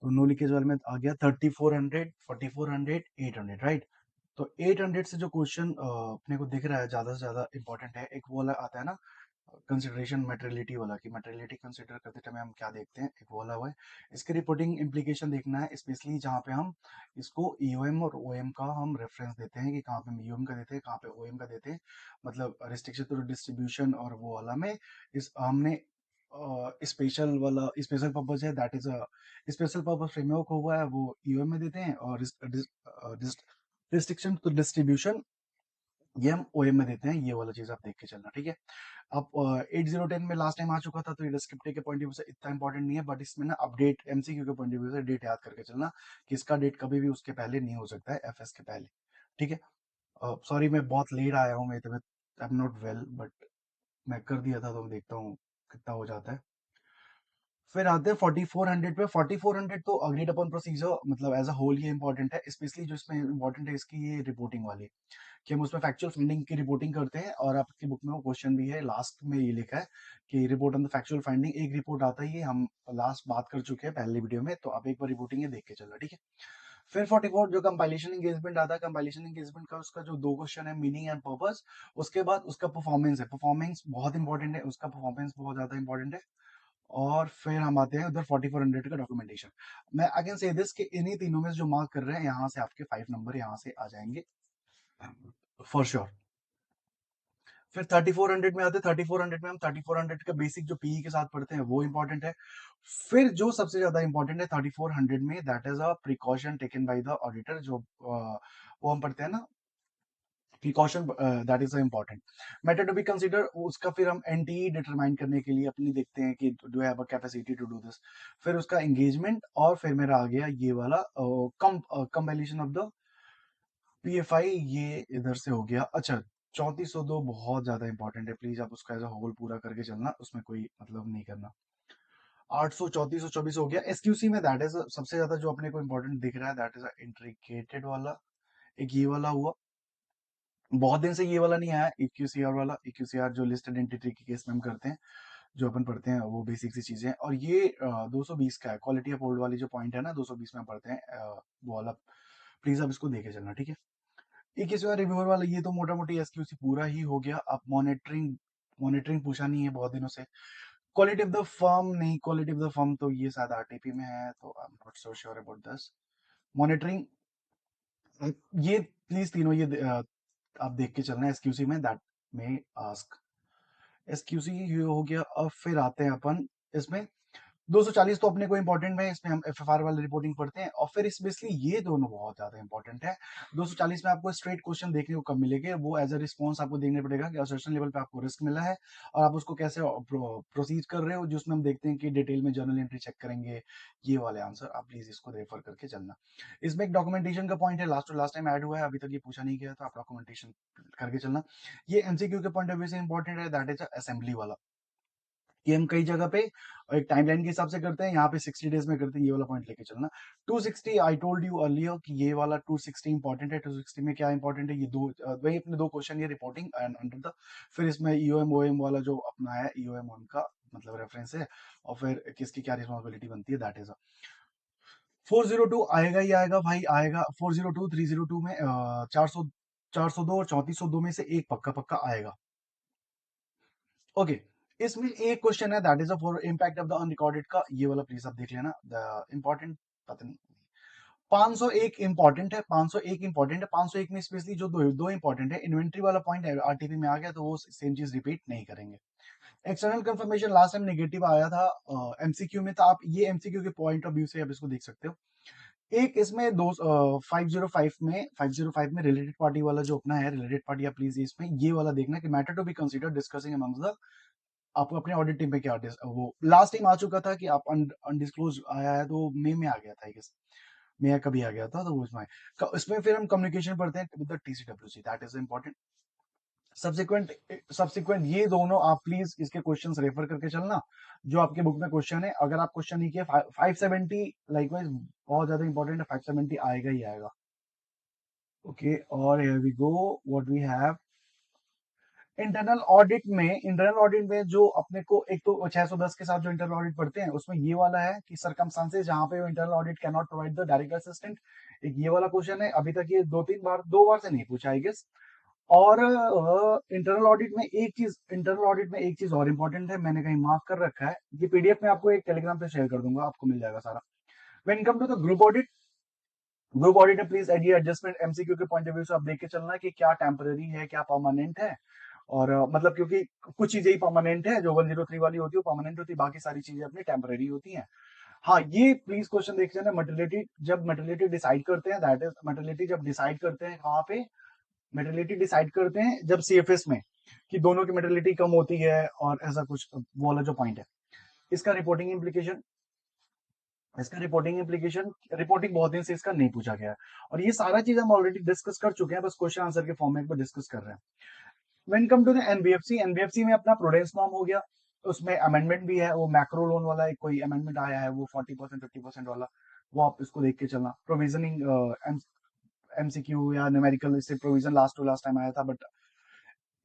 तो no leakage वाले में आ गया 3400, 4400, 800, राइट। तो 800 से जो क्वेश्चन अपने को दिख रहा है ज्यादा से ज्यादा इंपॉर्टेंट है, एक वो वाला आता है ना, कंसिडरेशन मेटेरियलिटी वाला, कि मेटेरियलिटी कंसिडर करते टाइम हम क्या देखते हैं, एक वो वाला हुआ है। इसके रिपोर्टिंग इम्प्लीकेशन देखना है, स्पेशली जहाँ पे हम इसको ईओएम और ओएम का हम रेफरेंस देते हैं, कि कहाँ पे हम ईओएम का देते हैं, कहाँ पे ओएम का देते हैं, मतलब रिस्ट्रिक्शन टू डिस्ट्रीब्यूशन और वो वाला में इस हमने स्पेशल वाला स्पेशल पर्पज है, that is a special purpose framework हुआ है, वो ईओएम में देते हैं, और रिस्ट्रिक्शन टू डिस्ट्रीब्यूशन ये हम ओएम में देते हैं। ये वाला चीज आप देख के चलना, ठीक है। अब 8010 में लास्ट टाइम आ चुका था, तो ये डिस्क्रिप्टिव के पॉइंट ऑफ व्यू से इतना इंपॉर्टेंट नहीं है, बट इसमें ना अपडेट एमसीक्यू के पॉइंट ऑफ व्यू से डेट याद करके चलना, कि इसका डेट कभी भी उसके पहले नहीं हो सकता है, एफएस के पहले, ठीक है। सॉरी मैं बहुत लेट आया हूँ, मैं तबियत I am not well, but मैं कर दिया था, तो मैं देखता हूँ कितना हो जाता है। फिर आते हैं 4400 पे। 4400 तो अग्रीड अपॉन प्रोसीजर, मतलब एज अ होल ये इंपॉर्टेंट है, स्पेशली जो इसमें इंपॉर्टेंट है इसकी ये रिपोर्टिंग वाली, कि हम उसमें फैक्चुअल फाइंडिंग की रिपोर्टिंग करते हैं, और आपकी बुक में वो क्वेश्चन भी है, लास्ट में ये लिखा है कि report on the factual finding. एक रिपोर्ट आता है, ये हम लास्ट बात कर चुके हैं पहले वीडियो में, तो आप एक बार रिपोर्टिंग ये देख के चलना, ठीक है। फिर 44 जो कंपाइलेशन एंगेजमेंट आता है, कंपाइलेशन एंगेजमेंट का उसका जो दो क्वेश्चन है, मीनिंग एंड पर्पस, उसके बाद उसका परफॉर्मेंस है, परफॉर्मेंस बहुत इंपॉर्टेंट है, उसका परफॉर्मेंस बहुत ज्यादा इंपॉर्टेंट है। और फिर हम आते हैं उधर 4400 का डॉक्यूमेंटेशन। मैं अगेन से दिस कि इन्हीं तीनों में से जो मार्क कर रहे हैं, यहाँ से आपके 5 नंबर यहाँ से आ जाएंगे फॉर श्योर। फिर 3400 में आते हैं, 3400 में हम 3400 का बेसिक जो पीई के साथ पढ़ते हैं वो इंपॉर्टेंट है। फिर जो सबसे ज्यादा इंपॉर्टेंट है 3400 में, that is a precaution taken by the auditor, जो वो हम पढ़ते हैं ना, precaution, that is important matter to be consider. उसका फिर हम एनटीई डिटरमाइन करने के लिए अपनी देखते हैं कि do have a capacity to do this. फिर उसका एंगेजमेंट, और फिर मेरा आ गया ये वाला कंपाइलेशन ऑफ द पीएफआई, ये इधर से हो गया। अच्छा, 3402 बहुत ज्यादा इंपॉर्टेंट है, प्लीज आप उसका एज अ होल पूरा करके चलना, उसमें कोई मतलब नहीं करना। 800, 3424 हो गया। एसक्यूसी में दैट इज सबसे ज्यादा जो अपने को इंपॉर्टेंट दिख रहा है, दैट इज इंट्रिकेटेड वाला, एक ये वाला हुआ। बहुत दिन से ये वाला नहीं आया, इक्यूसीआर वाला। इक्यूसीआर जो लिस्टेड एंटिटी के केस में हम करते हैं, जो अपन पढ़ते हैं, वो बेसिक सी चीजें हैं। और ये 220 का है, क्वालिटी ऑफ होल्ड वाली जो पॉइंट है ना, 220 में हम पढ़ते हैं, वो वाला प्लीज आप इसको देखे चलना, ठीक है। इक्कीसवां रिव्यूअर वाला ये तो मोटा मोटी एसक्यूसी पूरा ही हो गया। अब मॉनिटरिंग, मॉनिटरिंग पूछा नहीं है बहुत दिनों से। क्वालिटी ऑफ द फर्म नहीं, क्वालिटी ऑफ द फर्म तो ये शायद आरटीपी में है, तो I am not so sure about this. Monitoring, ये प्लीज तीनों ये आप देख के चलना है एसक्यूसी में, दैट में आस्क। एसक्यूसी ये हो गया। अब फिर आते हैं अपन इसमें 240 तो अपने को इंपॉर्टेंट है, इसमें हम एफएफआर वाली रिपोर्टिंग पढ़ते हैं। और फिर स्पेशली ये दोनों बहुत ज्यादा इंपॉर्टेंट है। 240 में आपको स्ट्रेट क्वेश्चन देखने को कब मिलेंगे, वो एज अ रिस्पॉन्स आपको देखने पड़ेगा कि असर्शन लेवल पे आपको रिस्क मिला है, और आप उसको कैसे प्रोसीड कर रहे हो, जिसमें हम देखते हैं कि डिटेल में जर्नल एंट्री चेक करेंगे। ये वाले आंसर आप प्लीज इसको रेफर करके चलना। इसमें एक डॉक्यूमेंटेशन का पॉइंट है, last to last time add हुआ है, अभी तक ये पूछा नहीं गया, तो आप डॉक्यूमेंटेशन करके चलना। ये एमसीक्यू के पॉइंट ऑफ व्यू से इंपॉर्टेंट है, दैट इज असेंबली वाला। ये हम कई जगह पे एक टाइमलाइन के हिसाब से करते हैं, यहाँ पे 60 डेज में करते हैं, ये वाला पॉइंट लेके चलना। 260 आई टोल्ड यू अर्लियर कि ये वाला 260 इंपॉर्टेंट है। 260 में क्या इंपॉर्टेंट है, ये दो वही अपने दो क्वेश्चन, ये रिपोर्टिंग एंड अंडर द, फिर इसमें ईओएम ओएम वाला जो अपना है, ईओएम उनका मतलब रेफरेंस है, और फिर किसकी क्या रिस्पॉन्सिबिलिटी बनती है, दैट इज 402 आएगा ही आएगा भाई, आएगा 402 302 में 402 और 3402 में से एक पक्का पक्का आएगा। ओके, इसमें एक क्वेश्चन है, that is for impact of the unrecorded का, ये वाला प्लीज आप देख लेना। द इम्पोर्टेंट, पता नहीं, 501 इंपॉर्टेंट है, 501 इंपॉर्टेंट है। 501 में स्पेशली जो दो दो इंपॉर्टेंट है, इन्वेंट्री वाला पॉइंट आरटीपी में आ गया, तो वो सेम चीज रिपीट नहीं करेंगे। External confirmation last time negative आया था एमसीक्यू में, तो आप ये एमसीक्यू के पॉइंट ऑफ व्यू से आप इसको देख सकते हो। एक इसमें दो 505 में रिलेटेड पार्टी वाला जो अपना है, रिलेटेड पार्टी, आप प्लीज इसमें ये वाला देखना कि matter to be consider discussing amongst the, आपको अपने ऑडिट टीम में क्या वो लास्ट टाइम आ चुका था कि आप अनडिस्क्लोज आया है, तो मई में आ गया था, आई गेस मई कभी आ गया था, तो वो इसमें फिर हम कम्युनिकेशन पढ़ते हैं with the TCWC, that is important. Subsequent, subsequent ये दोनों आप प्लीज इसके क्वेश्चंस रेफर करके चलना, जो आपके बुक में क्वेश्चन है। अगर आप क्वेश्चन नहीं किए, 570 लाइकवाइज बहुत ज्यादा इंपॉर्टेंट है, 570 आएगा ही आएगा। ओके, और here we go, what we have, internal audit में जो अपने को एक तो 610 के साथ जो इंटरनल ऑडिट पढ़ते हैं उसमें ये वाला है कि सरकमस्टांसेस जहां पे internal audit can not provide the direct assistant. एक ये वाला क्वेश्चन है, अभी तक ये दो बार से नहीं पूछा आई गेस। और इंटरनल ऑडिट में एक चीज और इंपॉर्टेंट है, मैंने कहीं मार्क कर रखा है, ये पीडीएफ में आपको एक टेलीग्राम पे शेयर कर दूंगा, आपको मिल जाएगा सारा। When come to the group audit में प्लीज एड एडजस्टमेंट एमसीक्यू के पॉइंट ऑफ व्यू से आप देख के चलना है कि क्या टेम्पररी है क्या परमानेंट है। और मतलब क्योंकि कुछ चीजें ही परमानेंट है, जो 103 वाली होती है वो परमानेंट होती है, बाकी सारी चीजें अपनी टेम्पररी होती हैं। हाँ, ये प्लीज क्वेश्चन देख लेना, मर्टिलिटी डिसाइड करते हैं, दैट इज मर्टिलिटी जब डिसाइड करते हैं कहाँ पे, मेटर्निटी डिसाइड करते हैं जब सीएफएस में, कि दोनों की मेटर्निटी कम होती है और ऐसा कुछ, वो वाला जो पॉइंट है। इसका रिपोर्टिंग इम्प्लीकेशन रिपोर्टिंग बहुत दिन से इसका नहीं पूछा गया है, और ये सारा चीज हम ऑलरेडी डिस्कस कर चुके हैं, बस क्वेश्चन आंसर के फॉर्मेट में डिस्कस कर रहे हैं। When come to the NBFC में अपना प्रूडेंस नॉर्म हो गया, उसमें अमेंडमेंट भी है, वो मैक्रो लोन वाला एक कोई अमेंडमेंट आया है, वो 40% 50% वाला, वो आप इसको देख के चलना। प्रोविजनिंग एमसीक्यू या न्यूमेरिकल इससे provision last to last time आया था, बट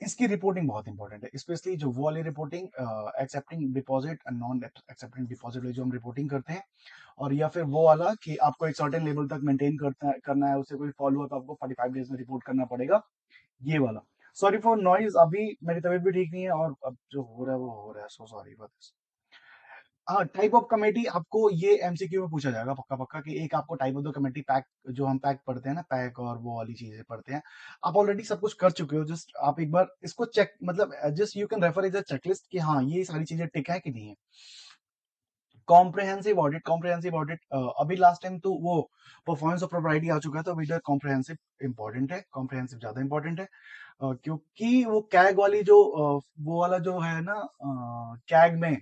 इसकी रिपोर्टिंग बहुत इंपॉर्टेंट है, स्पेशली जो वो वाली reporting accepting deposit and non accepting deposit जो हम रिपोर्टिंग करते हैं, और या फिर वो वाला कि आपको एक सर्टेन लेवल तक मेंटेन करना है, उससे कोई फॉलो अप आपको 45 डेज में रिपोर्ट करना पड़ेगा, ये वाला। सॉरी फॉर नॉइज, अभी मेरी तबीयत भी ठीक नहीं है, और अब जो हो रहा है वो हो रहा है, सो सॉरी फॉर दिस। हाँ, टाइप ऑफ कमेटी आपको ये एमसीक्यू में पूछा जाएगा पक्का पक्का, कि एक आपको type of the committee pack, जो हम पैक पढ़ते हैं ना, पैक और वो वाली चीजें पढ़ते हैं, आप ऑलरेडी सब कुछ कर चुके हो, जस्ट आप एक बार इसको चेक, मतलब just you can refer is a checklist कि हाँ ये सारी चीजें टिक है कि नहीं है। कॉम्प्रिहेंसिव ऑडिट अभी लास्ट टाइम तो वो परफॉर्मेंस ऑफ प्रोप्राइटी आ चुका है, तो अभी कॉम्प्रिहेंसिव इंपॉर्टेंट है, कॉम्प्रिहेंसिव ज्यादा इंपॉर्टेंट है। क्योंकि वो कैग वाली जो वो वाला जो है ना, कैग में,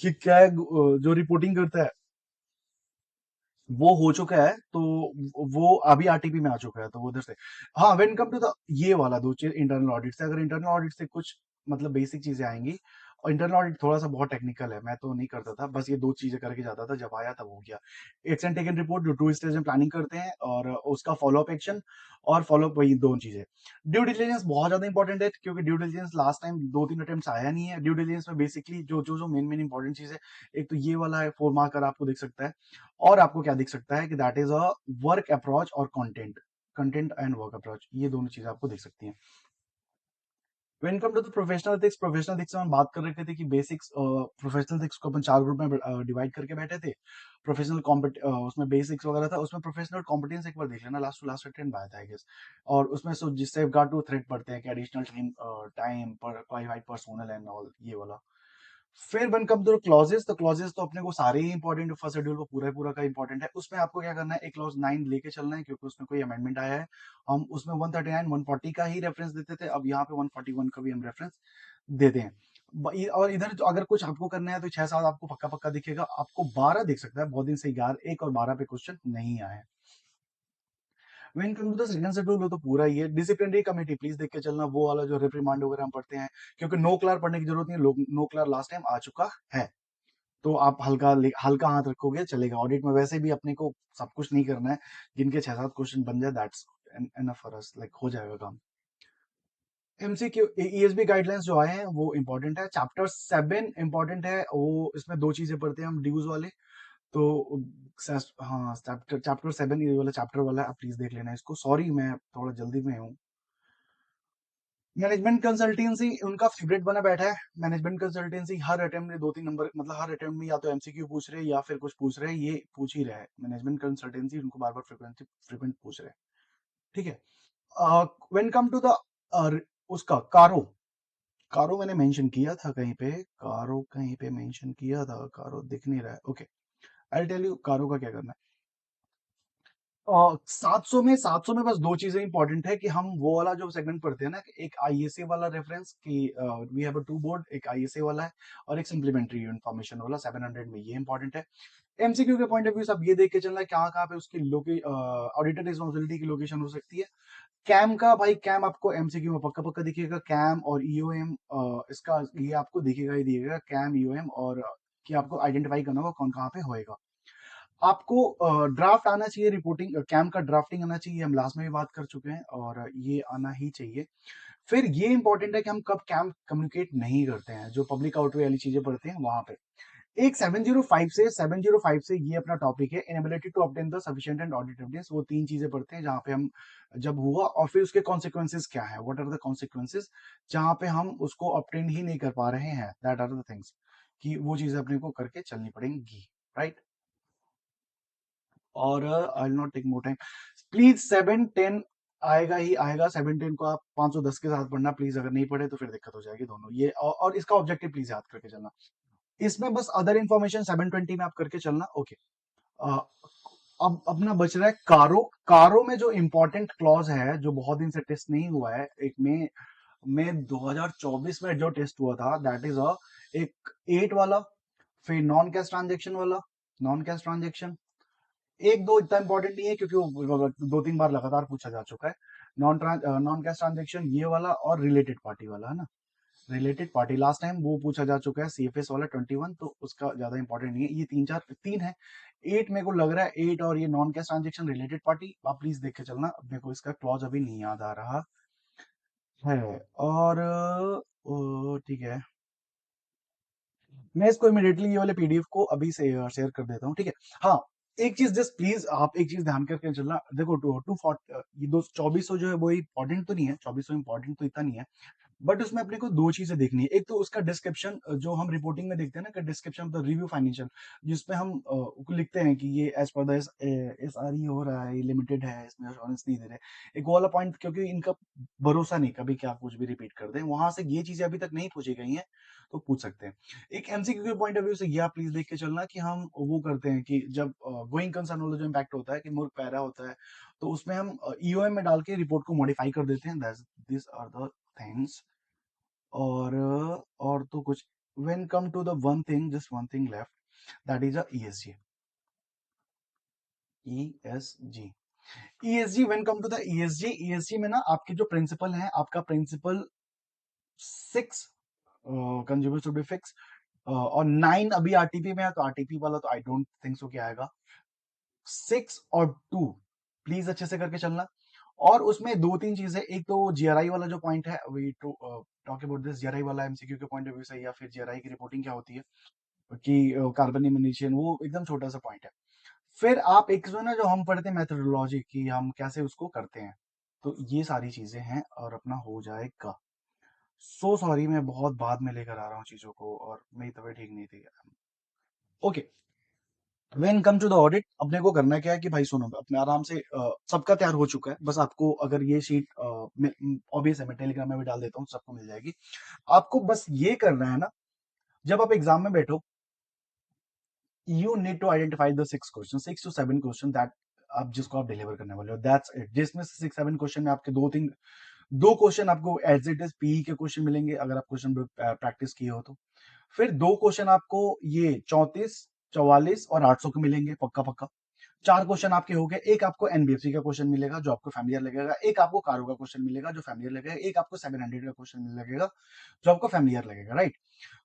कि कैग जो रिपोर्टिंग करता है वो हो चुका है, तो वो अभी आरटीपी में आ चुका है, तो वो उधर से। हाँ, व्हेन कम टू द ये वाला दो चीज इंटरनल ऑडिट से, अगर इंटरनल ऑडिट से कुछ मतलब बेसिक चीजें आएंगी, और इंटरनल ऑडिट थोड़ा सा बहुत टेक्निकल है, मैं तो नहीं करता था, बस ये दो चीजें करके जाता था, जब आया तब हो गया। एक्शन टेकन रिपोर्ट जो 2 स्टेज में प्लानिंग करते हैं, और उसका फॉलोअप एक्शन, और फॉलोअप, वही दो चीजें। ड्यू डिलिजेंस बहुत ज्यादा इंपॉर्टेंट है, क्योंकि due diligence last time 2-3 attempt आया नहीं है। ड्यू डिलिजेंस में बेसिकली जो मेन मेन इंपॉर्टेंट चीज है, एक तो ये वाला है 4 मार्कर आपको दिख सकता है, और आपको क्या दिख सकता है कि that is a work approach और कंटेंट एंड वर्क अप्रोच, ये दोनों चीजें आपको दिख सकती हैं। When come to the professional ethics में हम बात कर रहे थे कि बेसिक्स, प्रोफेशनल एथिक्स को अपन 4 ग्रुप में डिवाइड करके बैठे थे। उसमें बेसिक्स वगैरह था, उसमें प्रोफेशनल कॉम्पिटेंस एक बार देख लेना, लास्ट टू लास्ट अटेंड आया था आई गेस। और उसमें जिससे गार्ड टू थ्रेड पढ़ते हैं कि एडिशनल टाइम पर क्वालिफाइड पर्सोनल एंड ऑल, ये वाला। फिर वन कम टू क्लॉजेस, तो क्लॉजेस तो अपने को सारे ही इंपॉर्टेंट, फर्स्ट शेड्यूल को पूरा पूरा का इंपॉर्टेंट है, उसमें आपको क्या करना है, एक क्लॉज 9 लेके चलना है, क्योंकि उसमें कोई अमेंडमेंट आया है। हम उसमें 139 140 का ही रेफरेंस देते थे, अब यहाँ पे 141 का भी हम रेफरेंस देते हैं। और इधर जो अगर कुछ आपको करना है तो 6-7 आपको पक्का पक्का दिखेगा, आपको 12 दिख सकता है, बहुत दिन से 11 1 और 12 पे क्वेश्चन नहीं आए। When come to the second schedule हो तो पूरा ही है। डिसिप्लिनरी कमेटी प्लीज देख के चलना, वो वाला जो रिप्रीमांड वगैरह हम पढ़ते हैं, क्योंकि नो क्लार पढ़ने की जरूरत नहीं, नो क्लार लास्ट टाइम आ चुका है, तो आप हल्का हाथ रखोगे चलेगा। ऑडिट में वैसे भी अपने को सब कुछ नहीं करना है, जिनके 6-7 क्वेश्चन बन जाए that's enough for us, like हो जाएगा काम। एमसीक्यू ईएसबी गाइडलाइंस जो आए हैं वो इंपॉर्टेंट है, चैप्टर 7 इंपॉर्टेंट है, वो इसमें दो चीजें पढ़ते हैं हम ड्यूज वाले, तो हाँ, चैप्टर 7 ये वाला चैप्टर वाला है, आप प्लीज देख लेना इसको, सॉरी मैं थोड़ा जल्दी में हूँ। मैनेजमेंट कंसल्टेंसी उनका फेवरेट बना बैठा है, मैनेजमेंट कंसल्टेंसी हर अटेम्प्ट में 2-3 नंबर, मतलब हर अटेम्प्ट में या तो एमसीक्यू पूछ रहे हैं या फिर कुछ पूछ रहे हैं, ये पूछ ही रहे हैं, मैनेजमेंट कंसल्टेंसी उनको बार बार फ्रिक्वेंट पूछ रहे हैं, ठीक है। व्हेन कम टू द उसका कारो, कारो मैंने मेंशन किया था कहीं पे, कारो कहीं पे मेंशन किया था, कारो दिख नहीं रहा है, ओके। आई टेल यू कारो का क्या करना है। 700 में बस दो चीजें इंपॉर्टेंट है, कि हम वो वाला जो सेगमेंट पढ़ते हैं ना, कि एक आईएसए वाला रेफरेंस, कि we have a to board, एक आईएसए वाला है और एक सप्लीमेंट्री इन्फॉर्मेशन वाला 700 में, ये इंपॉर्टेंट है। एमसीक्यू के पॉइंट ऑफ व्यू से आप ये देख के चलना है कहाँ कहाँ पे उसकी ऑडिटर रिस्पॉन्सिबिलिटी की लोकेशन हो सकती है। कैम का भाई, कैम आपको एमसीक्यू में पक्का पक्का दिखेगा, कैम और ईओएम, इसका ये आपको दिखेगा ही दिखेगा, कैम ईओएम, और कि आपको आइडेंटिफाई करना होगा कौन कहाँ पे होएगा। आपको ड्राफ्ट आना चाहिए, रिपोर्टिंग कैम का ड्राफ्टिंग आना चाहिए, हम लास्ट में भी बात कर चुके हैं, और ये आना ही चाहिए। फिर ये इंपॉर्टेंट है कि हम कब कैम कम्युनिकेट नहीं करते हैं, जो पब्लिक आउटवे वाली चीजें पढ़ते हैं वहां पे। एक 705 से ये अपना टॉपिक है, inability to obtain the sufficient and audit evidence. वो तीन चीजें पढ़ते हैं जहां पे हम जब हुआ और फिर उसके कॉन्सिक्वेंसेस क्या है, व्हाट आर द कॉन्सिक्वेंसेस जहां पे हम उसको ऑब्टेन ही नहीं कर पा रहे हैं, दैट आर द थिंग्स कि वो चीजें अपने को करके चलनी पड़ेंगी, राइट। और I will not take more time, please 710 आएगा ही आएगा। 710 को आप 510 के साथ पढ़ना प्लीज, अगर नहीं पढ़े तो फिर दिक्कत हो जाएगी दोनों ये। और इसका ऑब्जेक्टिव प्लीज याद करके चलना। इसमें बस अदर इन्फॉर्मेशन 720 में आप करके चलना, ओके। अब अपना बच रहा है कारो। कारो में जो इंपॉर्टेंट क्लॉज है, जो बहुत दिन से टेस्ट नहीं हुआ है, एक में 2024 में जो टेस्ट हुआ था, दैट इज एक 8 वाला, फिर नॉन कैश ट्रांजेक्शन वाला, नॉन कैश ट्रांजेक्शन एक दो इतना इंपॉर्टेंट नहीं है क्योंकि वो 2-3 बार लगातार पूछा जा चुका है। नॉन कैश ट्रांजेक्शन ये वाला और रिलेटेड पार्टी वाला है ना, रिलेटेड पार्टी लास्ट टाइम वो पूछा जा चुका है, सीएफएस वाला 21, तो उसका ज्यादा इंपॉर्टेंट नहीं है। ये तीन है, 8 मेरे को लग रहा है, 8 और ये non cash transaction related party आप प्लीज देख के चलना, मेरे को इसका क्लॉज अभी नहीं याद आ रहा है। और ठीक है, मैं इसको इमीडिएटली ये वाले पीडीएफ को अभी से शेयर कर देता हूँ, ठीक है। हाँ, एक चीज जस्ट प्लीज आप एक चीज ध्यान करके चलना, देखो टू ये दो 2400 जो है वो इंपॉर्टेंट तो नहीं है, 2400 इंपॉर्टेंट तो इतना नहीं है, बट उसमें अपने को दो चीजें देखनी है। एक तो उसका डिस्क्रिप्शन, जो हम रिपोर्टिंग में देखते हैं ना कि description of the review financial, जिसमें हम लिखते हैं कि ये as per the S R E हो रहा है, लिमिटेड है, इसमें अश्योरेंस नहीं दे रहे, एक वो वाला पॉइंट, क्योंकि इनका भरोसा नहीं, कभी क्या कुछ भी रिपीट कर दें, वहां से ये चीजें अभी तक नहीं पूछी गई हैं, तो पूछ सकते हैं। एक एमसीक्यू के पॉइंट ऑफ व्यू से ये आप प्लीज देख के चलना कि हम वो करते हैं कि जब गोइंग कंसर्न वाला जो इम्पैक्ट होता है कि मूर्ख पैरा होता है, तो उसमें हम ईओएम में डाल के रिपोर्ट को मॉडिफाई कर देते हैं, दिस आर द थिंग्स। और तो कुछ, when come to the one thing, just one thing left, that is a ESG, ESG, ESG, when come to the ESG, ESG में ना आपके जो प्रिंसिपल हैं, आपका principle 6 consumer to be fix, और 9 अभी आरटीपी में है, तो आरटीपी वाला तो आई डोंट थिंक सो कि आएगा। 6 और 2 प्लीज अच्छे से करके चलना। और उसमें दो तीन चीजें, एक तो जीआरआई वाला जो पॉइंट है, we to talk about this, GRI वाला एमसीक्यू के पॉइंट ऑफ व्यू से, या फिर जीआरआई की रिपोर्टिंग क्या होती है कि कार्बन इमिनेशन, वो एकदम छोटा सा पॉइंट है। फिर आप एक जो है ना, जो हम पढ़ते हैं मेथोडोलॉजी की, हम कैसे उसको करते हैं, तो ये सारी चीजें हैं और अपना हो जाएगा। सो सॉरी, मैं बहुत बाद में लेकर आ रहा हूँ चीजों को, और मेरी तबीयत ठीक नहीं थी। Okay, when come to the audit, अपने को करना क्या है कि भाई सुनो, अपने आराम से सबका तैयार हो चुका है, बस आपको अगर ये शीट, ऑब्वियस है मैं टेलीग्राम में भी डाल देता हूँ, सबको मिल जाएगी। आपको बस ये करना है ना, जब आप एग्जाम में बैठो, you need to identify the 6 question, 6 to 7 question that आप जिसको आप डिलीवर करने वाले हो, दैट्स इट। जिसमें से 6-7 क्वेश्चन में आपके दो क्वेश्चन आपको एज इट इज पीई के क्वेश्चन मिलेंगे, अगर आप क्वेश्चन प्रैक्टिस किए हो तो। फिर दो क्वेश्चन आपको ये 34, 44 और 800 के मिलेंगे, पक्का पक्का। 4 क्वेश्चन आपके हो गए, एक आपको एनबीएफसी का क्वेश्चन मिलेगा जो आपको फैमिलियर लगेगा, एक आपको कारो का क्वेश्चन मिलेगा जो फैमिलियर लगेगा, एक आपको 700 का क्वेश्चन लगेगा जो आपको फैमिलियर लगेगा, राइट।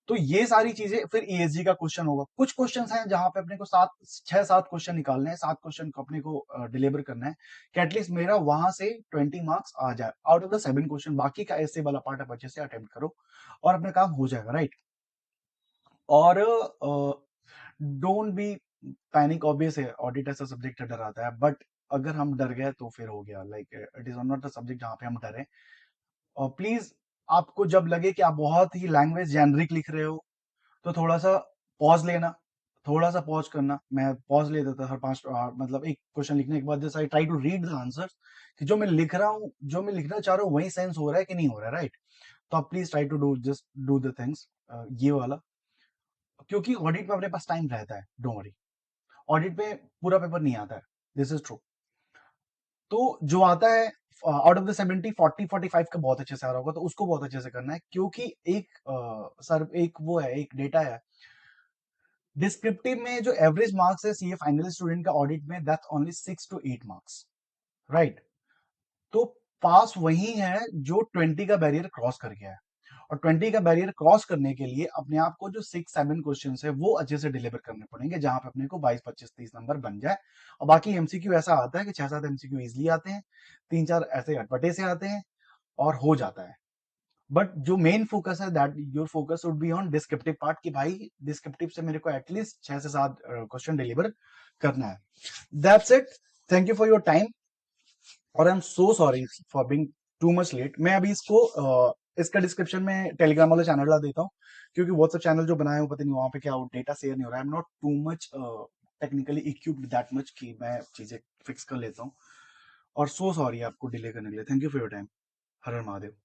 तो ये सारी चीजें, फिर ईएसजी का क्वेश्चन होगा। कुछ क्वेश्चन हैं जहां पे अपने को 6-7 क्वेश्चन निकालने हैं, 7 क्वेश्चन को अपने को डिलीवर करना है कि एटलीस्ट मेरा वहां से 20 मार्क्स आ जाए आउट ऑफ द 7 क्वेश्चन। बाकी का ऐसे वाला पार्ट आप अच्छे से अटेम्प्ट करो और अपना काम हो जाएगा, राइट। और डोंट बी पैनिक, ऑब्वियस है ऑडिट ऐसा सब्जेक्ट है, डराता है, बट अगर हम डर गए तो फिर हो गया, like it is not the subject जहां पे हम डरे। और प्लीज, आपको जब लगे कि आप बहुत ही लैंग्वेज जेनरिक लिख रहे हो, तो थोड़ा सा पॉज लेना, थोड़ा सा पॉज करना। मैं पॉज ले देता हर 5, मतलब एक क्वेश्चन लिखने के बाद जैसे I try to read the answer, कि जो मैं लिख रहा हूँ, जो मैं लिखना चाह रहा हूँ वही सेंस हो रहा है कि नहीं हो रहा है, राइट। तो आप please try to do, just do the things, ये वाला, क्योंकि ऑडिट में अपने पास टाइम रहता है, डोंट वरी। ऑडिट में पूरा पेपर नहीं आता है, दिस इज ट्रू। तो जो आता है आउट ऑफ द 70, 40-45 का बहुत अच्छे से आ रहा होगा, तो उसको बहुत अच्छे से करना है, क्योंकि एक सर एक वो है, एक डेटा है डिस्क्रिप्टिव में, जो एवरेज मार्क्स है सीए फाइनल स्टूडेंट का ऑडिट में, that's only 6 to 8 marks, right. तो पास वही है जो 20 का बैरियर क्रॉस कर गया है, और 20 का बैरियर क्रॉस करने के लिए अपने आप को जो 6-7 क्वेश्चन है वो अच्छे से डिलीवर करने पड़ेंगे, जहां पे अपने को 22, 25, 30 नंबर बन जाए। और बाकी एमसीक्यू ऐसा आता है कि 6-7 एमसीक्यू इजिली आते हैं, 3-4 ऐसे अटपटे से आते हैं, और हो जाता है। बट जो मेन फोकस है that your focus would be on descriptive part कि भाई डिस्क्रिप्टिव से मेरे को एटलीस्ट 6 से 7 क्वेश्चन डिलीवर करना है. That's it. Thank you for your time और I am so sorry for being too much late. मैं अभी इसको इसका डिस्क्रिप्शन में टेलीग्राम वाला चैनल डाल देता हूँ, क्योंकि व्हाट्सएप चैनल जो बनाया हूँ पता नहीं वहां पे क्या डेटा शेयर नहीं हो रहा है. I am not too much technically equipped that much कि मैं चीजें फिक्स कर लेता हूँ. और सो सॉरी आपको डिले करने के लिए. Thank you for your time. Her her Mahadev.